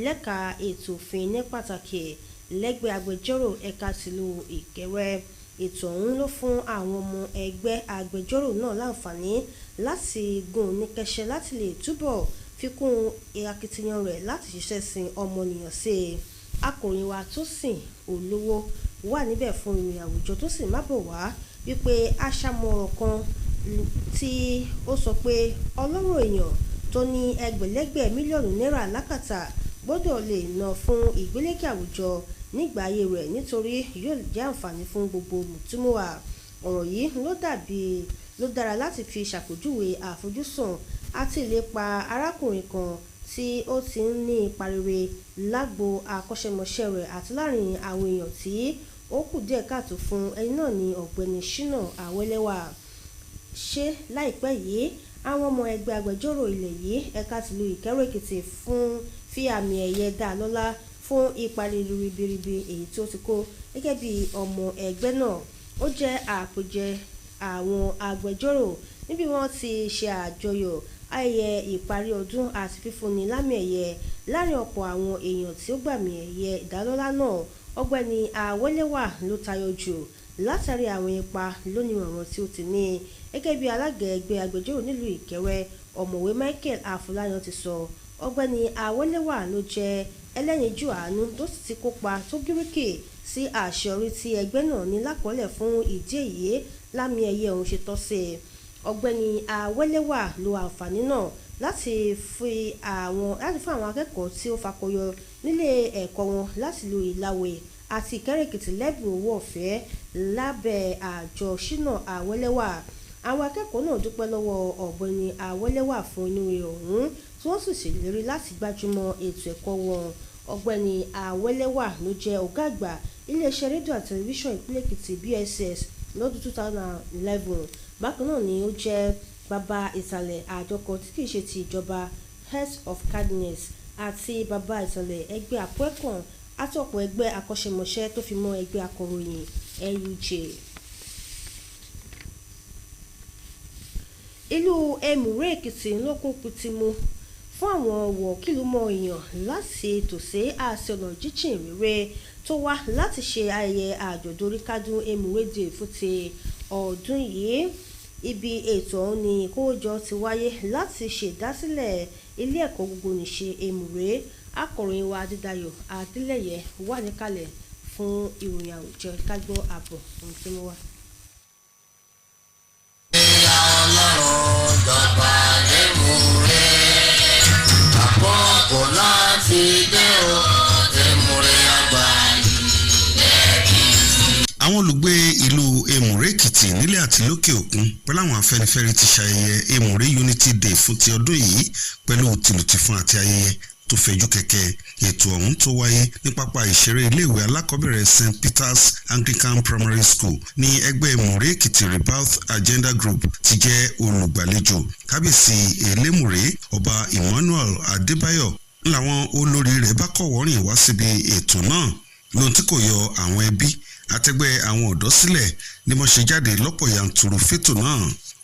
lẹ́ka ètò òfin ní pàtàkì lẹ́gbẹ́ agbẹjọ́rò ẹ̀ka tìlú Ìkẹrẹ. Ètò ọ̀hún ló fún àwọn ọmọ ẹgbẹ́ agbẹjọ́rò náà láǹfààní láti gùn ní kẹsẹ̀ láti lè túbọ̀ fikún akitiyan rẹ̀ láti ṣiṣẹ́ sin ọmọnìyàn sí i. Akọ̀ròyìn wa Tósìn Olówó wà níbẹ̀ fún ìròyìn àwùjọ tó sì má bọ̀ wá wípé aṣàmọ̀ràn kan tí ó sọ pé ọlọ́rọ̀ èèyàn tó ní ẹgbẹ̀lẹ́gbẹ̀ mílíọ̀nù náírà lákàtà gbọ́dọ̀ lè ná fún ìgbélékè àwùjọ nígbà ayé rẹ̀ nítorí yóò jẹ́ àǹfààní fún gbogbo mùtúmùwà. Ọ̀rọ̀ yìí ló dára láti fi ṣàpèjúwe àfojúsùn àti ìlépa arákùnrin kan tí ó ti ń ní ipa rere lágbo akọ́ṣẹ́mọṣẹ́ rẹ̀ àti láàrin àwọn èèyàn tí ó kù díẹ̀ káàtó fún ẹni náà ní ọ̀gbẹ́ni Shina Awelewa. Ṣé láìpẹ́ yìí àwọn ọmọ ẹgbẹ́ agbẹjọ́rò ilẹ̀ yìí ẹ̀ka tìlú Ìkẹrẹ Èkìtì fi àmì ẹ̀yẹ dá lọ́lá fún ipa ribiribi èyí tí ó ti kó gẹ́gẹ́ bí ọmọ ẹgbẹ́ náà. Ó jẹ́ àpèjẹ àwọn agbẹjọ́rò níbi wọ́n ti ṣe àjọyọ̀ ayẹyẹ ìparí ọdún àti fífúnni lámì ẹ̀yẹ láàrin ọ̀pọ̀ àwọn èèyàn tí ó gbàmì ẹ̀yẹ ìdálọ́lá náà. Ọ̀gbẹ́ni Awelewa ló tayọ jù látàrí àwọn ipa lónìrànràn tí ó ti ní gẹ́gẹ́ bí alága ẹgbẹ́ agbẹjọ́rò nílùú Ìkẹrẹ ọ̀mọ̀wé Michael Afọláyan ti sọ. Ọ̀gbẹ́ni Awelewa ló jẹ́ ẹlẹ́yinjú àánú tó sì ti kópa tó gíríkì sí àṣeyọrí tí ẹgbẹ́ náà ní lákọọ́lẹ̀ fún ìdí èyí lámì ẹ̀yẹ ọ̀hún ṣe tọ́ sí i. Ọ̀gbẹ́ni Awelewa lo àǹfààní náà láti fún àwọn akẹ́kọ̀ọ́ tí ó fakọyọ nílé ẹ̀kọ́ wọn láti lu Ìlàwẹ̀ àti Ìkẹrẹ Èkìtì lẹ́bùn owó ọ̀fẹ́ lábẹ́ àjọ Shina Awelewa. Àwọn akẹ́kọ̀ọ́ náà dúpẹ́ lọ́wọ́ ọ̀gbẹ́ni Awelewa fún inú rẹ̀ ọ̀hún tí wọ́n sì ṣèlérí láti gbájúmọ́ ètò ẹ̀kọ́ wọn. Ọ̀gbẹ́ni Awelewa ló jẹ́ ọ̀gá àgbà iléeṣẹ́ rédíò àti tẹlifíṣàn ìpínlẹ̀ Èkìtì BSS lọ́dún 2011. Bákan náà ni ó jẹ́ bàbá ìsàlẹ̀ àjọ kan tí kìí ṣe ti ìjọba Heads of Cabinet àti bàbá ìsàlẹ̀ ẹgbẹ́ àpẹ́kàn àti ọ̀pọ̀ ẹgbẹ́ akọ́ṣẹ́mọṣẹ́ tó fi mọ́ ẹgbẹ́ akọ̀ròyìn LUJ. Ìlú Èmùrè Èkìtì ló kún pitimu fún àwọn wọ̀kìlúmọ̀ èèyàn láti tòsí àṣẹ ọ̀nà jíjìn rere tó wá láti ṣe ayẹyẹ àjọ̀dún oríkádún Èmùrè Day fún ti ọdún yìí. Ibi ètò ọ̀hún ni ìkówójọ ti wáyé láti ṣèdásílẹ̀ ilé ẹ̀kọ́ gbogbonìṣe Èmùrè. Akọ̀ròyìn wa Adédayọ̀ Adélẹ́yẹ wà níkàlẹ̀ fún ìròyìn àwùjọ kágbọ́ àbọ̀ ohun tí mo wà. ìyá ọlọ́run jọba Èmùrè àkókò láti dé o Èmùrè àgbà àwọn olùgbé ìlú Èmùrè Èkìtì nílẹ̀ àti lókè òkun pẹ̀lú àwọn afẹ́nifẹ́re ti ṣayẹyẹ Èmùrè Unity Day fún ti ọdún yìí pẹ̀lú tìlùtìfún àti ayẹyẹ tó fẹ̀jú kẹ̀kẹ́. Ètò ọ̀hún tó wáyé ní pápá ìṣeré iléèwé alákọ̀ọ́bẹ̀rẹ̀ St Peter's Anglican Primary School ní ẹgbẹ́ Èmùrè Èkìtì Rebirth Agenda Group ti jẹ́ olùgbàlejò. Kábíyèsí Elémùrè Ọba Emmanuel Adébáyọ̀ làwọn olórí rẹ̀ bá kọ̀wọ́rìn wá síbi ètò náà lóhun tí kò yọ àwọn ẹbí àtẹgbẹ́ àwọn ọ̀dọ́ sílẹ̀ ní wọ́n ṣe jáde lọ́pọ̀ yanturu fétò náà.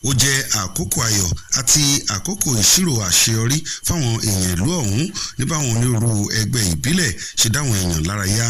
ó jẹ́ àkókò ayọ̀ àti àkókò ìṣirò àṣeyọrí fáwọn èèyàn ìlú ọ̀hún ní báwọn onírúurú ẹgbẹ́ ìbílẹ̀ ṣe dáwọn èèyàn lára yá.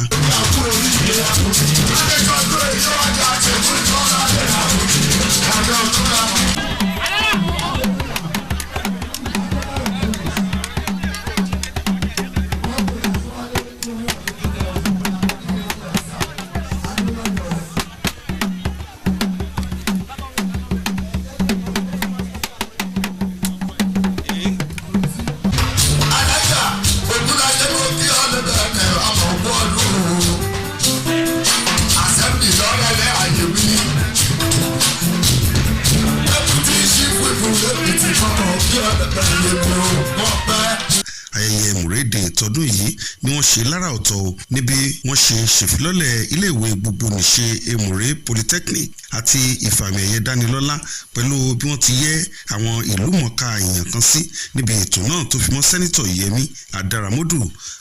ayẹyẹ ìmúrédè tọdún yìí ni wọ́n ṣe lára ọ̀tọ̀ o níbi wọ́n ṣe ṣèfilọ́lẹ̀ iléèwé gbogbonìṣe Èmùrè Polytechnic àti ìfàmì ẹ̀yẹ dánilọ́lá pẹ̀lú bí wọ́n ti yẹ àwọn ìlú mọ̀ọ́ká èèyàn kan sí níbi ètò náà tó fi mọ́ sẹ́nitọ̀ Yẹmí Adaramodu,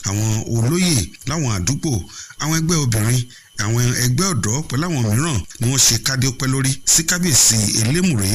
àwọn olóyè láwọn àdúgbò, àwọn ẹgbẹ́ obìnrin, àwọn ẹgbẹ́ ọ̀dọ́ pẹ̀lú àwọn mìíràn ni wọ́n ṣe kádé ọpẹ́ lórí sí kábíyèsí Elémùrè.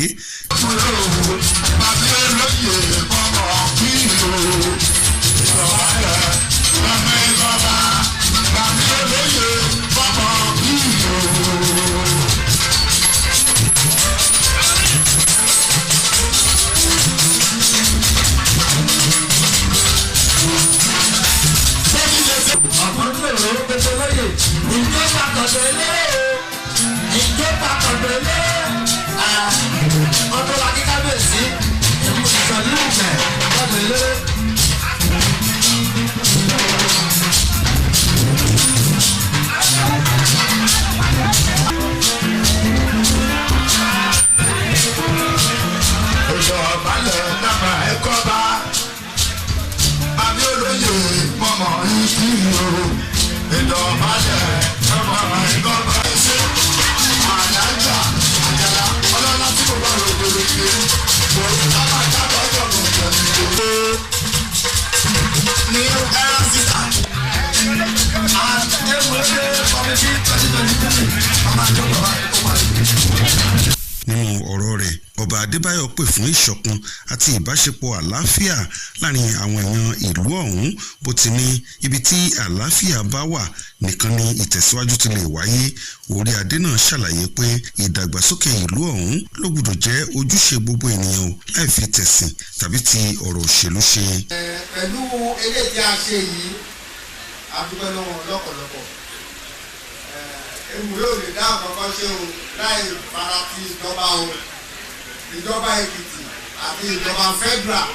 Nínú ọ̀rọ̀ rẹ̀, Ọba Adébáyọ̀ pè fún ìṣọ̀kan àti ìbáṣepọ̀ àlàáfíà láàrin àwọn èèyàn ìlú ọ̀hún, bó ti ní ibi tí àlàáfíà bá wà nìkan ni ìtẹ̀síwájú ti lè wáyé. Orí adé náà ṣàlàyé pé ìdàgbàsókè ìlú ọ̀hún ló gbọ́dọ̀ jẹ́ ojúṣe gbogbo ènìyàn láì fi tẹ̀sìn tàbí ti ọ̀rọ̀ òṣèlú ṣe. Pẹ̀lú eléyìí tí a ṣe yìí, a dúpẹ́ lọ́wọ́ lọ́pọ̀lọpọ̀. Èmùrè ò lè dá àkọ́kọ́ ṣe o láì fara ti ìjọba ìjọba Èkìtì àti ìjọba federal.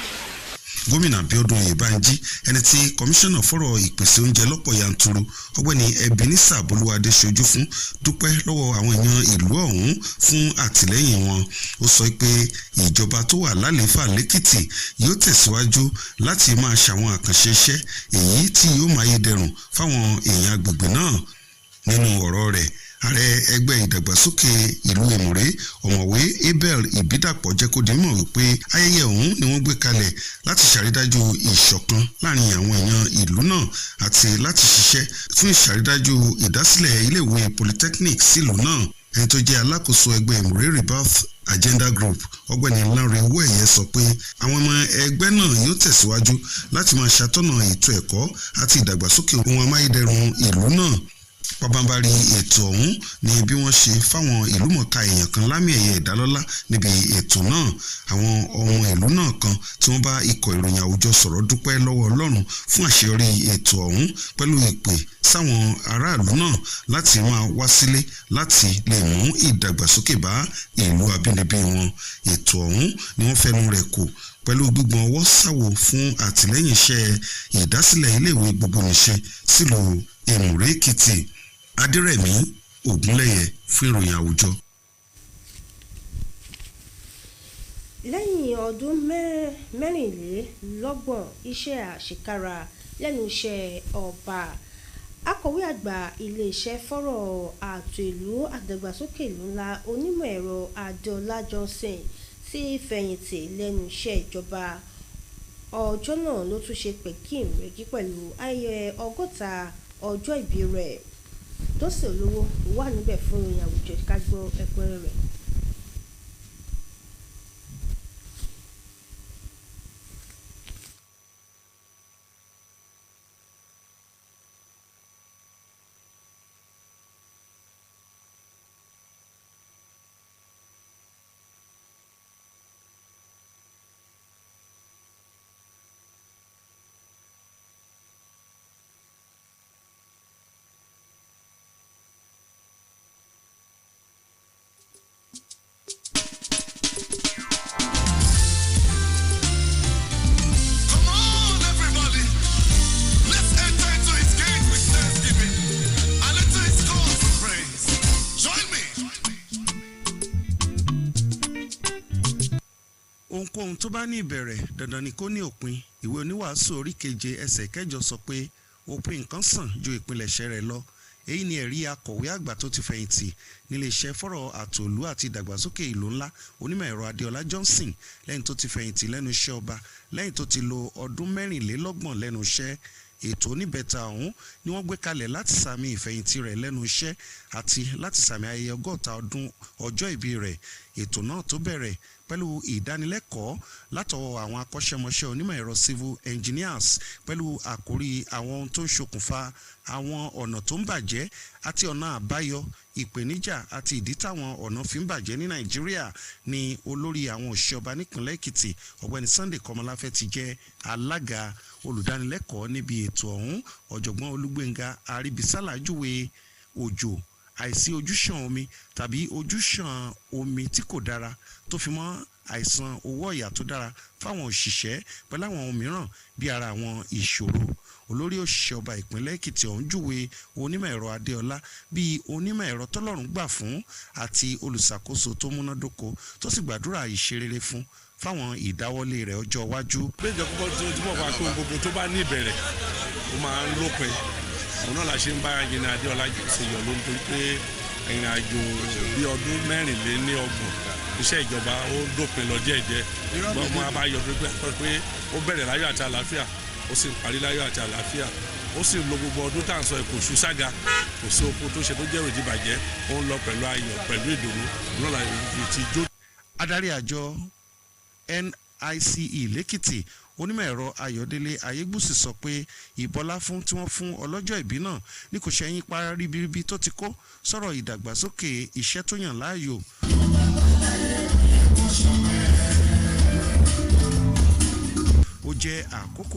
Gómìnà Bíọ́dún Oyèbánjí, ẹni tí kọmíṣánná fọ́rọ̀ ìpèsè oúnjẹ lọ́pọ̀ yanturu ọ̀gbẹ́ni Ebenezer Bolúwadé ṣojú fún, dúpẹ́ lọ́wọ́ àwọn èèyàn ìlú ọ̀hún fún àtìlẹ́yìn wọn. Ó sọ pé ìjọba tó wà lálẹ́fà lẹ́kìtì yóò tẹ̀síwájú láti máa ṣàwọn àkànṣe iṣẹ́ èyí tí yóò máa yé dẹrùn fáwọn èèyàn agbègbè náà. Nínú ọ̀rọ̀ rẹ̀, ààrẹ ẹgbẹ́ ìdàgbàsókè ìlú Èmùrè ọ̀mọ̀wé Abel Ìbídàpọ̀ jẹ́ kó di mọ̀ wípé ayẹyẹ ọ̀hún ni wọ́n gbé kalẹ̀ láti ṣàrídájú ìṣọ̀kan láàrin àwọn èèyàn ìlú náà àti láti ṣiṣẹ́ fún ìṣàrídájú ìdásílẹ̀ iléèwé Polytechnic sílùú náà. Ẹni tó jẹ́ alákòóso ẹgbẹ́ Èmùrè Rebirth Agenda Group ọ̀gbẹ́ni Lánrè Owóẹ̀yẹ sọ pé àwọn ọmọ ẹgbẹ́ náà yóò tẹ̀síwájú láti máa ṣàtọ́nà ètò ẹ̀kọ́ àti ìdàgbàsókè ohun amáyédẹrùn ìlú náà. Pàbàmbarì ètò ọ̀hún ni bí wọ́n ṣe fáwọn ìlúmọ̀ọ́ká èèyàn kan lámì ẹ̀yẹ ìdálọ́lá níbi ètò náà. Àwọn ọmọ ìlú náà kan tí wọ́n bá ikọ̀ ìròyìn àwùjọ sọ̀rọ̀ dúpẹ́ lọ́wọ́ Ọlọ́run fún àṣeyọrí ètò ọ̀hún pẹ̀lú ìpè sáwọn aráàlú náà láti máa wá sílé láti lè mú ìdàgbàsókè bá ìlú abínibí wọn. Ètò ọ̀hún ni wọ́n fẹnu rẹ̀ kò pẹ̀lú gbígbọn ọwọ́ sáwò fún àtìlẹ́yìn iṣẹ́ ìdásílẹ̀ iléèwé gbogbonìṣe sílùú Èmùrè Èkìtì. Adérẹ̀mí Ògúnlẹ̀yẹ fún ìròyìn àwùjọ. Lẹ́yìn ọdún mẹ́rìnlélọ́gbọ̀n iṣẹ́ àṣekára lẹ́nu iṣẹ́ ọba, akọ̀wé àgbà iléeṣẹ́ fọ́rọ̀ ààtò ìlú àdàgbàsókè ìlú ńlá onímọ̀ ẹ̀rọ Adéọlá Johnson ti fẹ̀yìntì lẹ́nu iṣẹ́ ìjọba. Ọjọ́ náà ló tún ṣe pẹ̀kínrẹ́gí pẹ̀lú ayẹyẹ 60 ọjọ́ ìbí rẹ̀. Tósìn Olówó wà níbẹ̀ fún ìròyìn àwùjọ ká gbọ́ ẹ̀kúnrẹ́rẹ́ rẹ̀. ohunkóhun tó bá ní ìbẹ̀rẹ̀ dandan ni kó ní òpin. Ìwé oníwàásù orí 7 ẹsẹ̀ 8 sọ pé òpin nǹkan sàn ju ìpilẹ̀ṣẹ̀ rẹ̀ lọ. Èyí ni ẹ̀rí akọ̀wé àgbà tó ti fẹ̀yìntì nílé iṣẹ́ fọ́rọ̀ àtòlú àti ìdàgbàsókè ìlú ńlá onímọ̀ ẹ̀rọ Adéọlá Johnson lẹ́yìn tó ti fẹ̀yìntì lẹ́nu iṣẹ́ ọba lẹ́yìn tó ti lo ọdún 24 lẹ́nu iṣẹ́. Ètò oníbẹ̀ta ọ̀hún ni wọ́n gbé kalẹ̀ láti sàmì ìfẹ̀yìntì rẹ̀ lẹ́nu iṣẹ́ àti láti sàmì ayẹyẹ 60 ọdún ọjọ́ ìbí rẹ̀. Ètò náà tó bẹ̀rẹ̀ pẹ̀lú ìdánilẹ́kọ̀ọ́ látọwọ́ àwọn akọ́ṣẹ́mọṣẹ́ onímọ̀ ẹ̀rọ civil engineers pẹ̀lú àkórí àwọn ohun tó ń ṣokùnfà àwọn ọ̀nà tó ń bàjẹ́ àti ọ̀nà àbáyọ ìpèníjà àti ìdí táwọn ọ̀nà fi ń bàjẹ́ ní Nàìjíríà. Ni olórí àwọn òṣìṣẹ́ ọba nípìnlẹ̀ Èkìtì ọ̀gbẹ́ni Sunday Kọmọláfẹ́ ti jẹ́ alága olùdánilẹ́kọ̀ọ́ níbi ètò ọ̀hún. Ọ̀jọ̀gbọ́n Olúgbénga Àríbísálà júwe òjò, àìsí ojúṣàn omi tàbí ojúṣàn omi tí kò dára tó fi mọ́ àìsàn owó ọ̀yà tó dára fáwọn òṣìṣẹ́ pẹ̀lú àwọn ohun mìíràn bí ara àwọn ìṣòro. Olórí òṣìṣẹ́ ọba ìpínlẹ̀ Èkìtì ọ̀hún júwe onímọ̀ ẹ̀rọ Adéọlá bíi onímọ̀ ẹ̀rọ tọ́lọ́run gbà fún àti olùṣàkóso tó múnádóko tó sì gbàdúrà ìṣerere fún fáwọn ìdáwọ́lé rẹ̀ ọjọ́ iwájú. péjọ kọ́kọ́ tó túbọ̀ fà pé gbogbo tó bá ní ìbẹ̀rẹ̀ ó máa ń lópin. òun náà la ṣe ń bá ẹnjìnà Adéọlá ṣe yọ̀ ló ń torí pé ìrìn àjò bí ọdún 24 iṣẹ́ ìjọba ó dópin lọ díẹ̀díẹ̀. gbọ́n a bá yọ pé ó bẹ̀rẹ̀ láyọ̀ àti àlàáfíà ó sì parí láyọ̀ àti àlàáfíà. ó sì lo gbogbo ọdún tá à ń sọ kò ṣú sága kò sí oko tó ṣe tó jẹ́ òdì bàjẹ́. ó ń lọ pẹ̀lú ayọ̀ pẹ̀lú ìdùnnú náà la ti jó. Adarí àjọ NICE lẹ́kìtì onímọ̀ ẹ̀rọ Ayọ̀délé Ayégbùsì sọ pé ìbọlá fún tí wọ́n fún ọlọ́jọ́ ìbí náà ní kò ṣẹ́yìn pa ribiribi tó ti kó sọ̀rọ̀ ìdàgbàsókè iṣẹ́ tó yàn láàyò. Ó jẹ́ àkókò